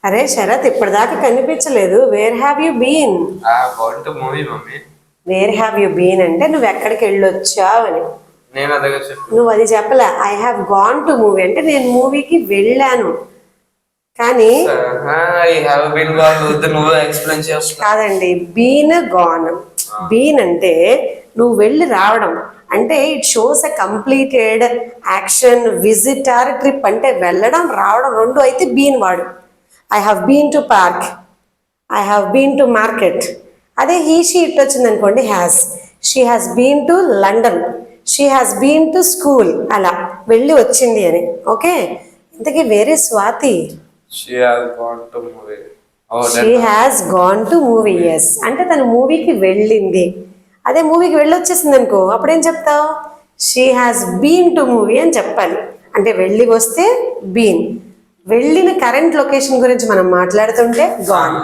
అరే శరత్, ఇప్పటిదాకా కనిపించలేదు. Where have you been? Movie mummy. Where have you been అంటే నువ్వు ఎక్కడికి వెళ్ళొచ్చావు అని. నేను అదే నువ్వు అది చెప్పలే. I have gone to movie అంటే నేను మూవీకి వెళ్ళాను. కానీ కాదండి, బీన్ గాన్. బీన్ అంటే నువ్వు వెళ్ళి రావడం, అంటే it shows a completed action, visit or trip. అంటే వెళ్ళడం రావడం రెండు అయితే బీన్ వాడు. I have been to park, I have been to market. అదే హీ షీ ఇట్ వచ్చింది అనుకోండి, has. She has been to London, she has been to school. అలా వెళ్ళి వచ్చింది అని. ఓకే, ఇంతకీ వేరే Swathi. She has gone to movie. She has gone to movie. Yes అంటే తను మూవీకి వెళ్ళింది. అదే మూవీకి వెళ్ళొచ్చేసింది అనుకో, అప్పుడేం చెప్తావు? She has been to movie అని చెప్పాలి. అంటే వెళ్ళి వస్తే బీన్. వెళ్ళిన కరెంట్ లొకేషన్ గురించి మనం మాట్లాడుతుంటే గాన్.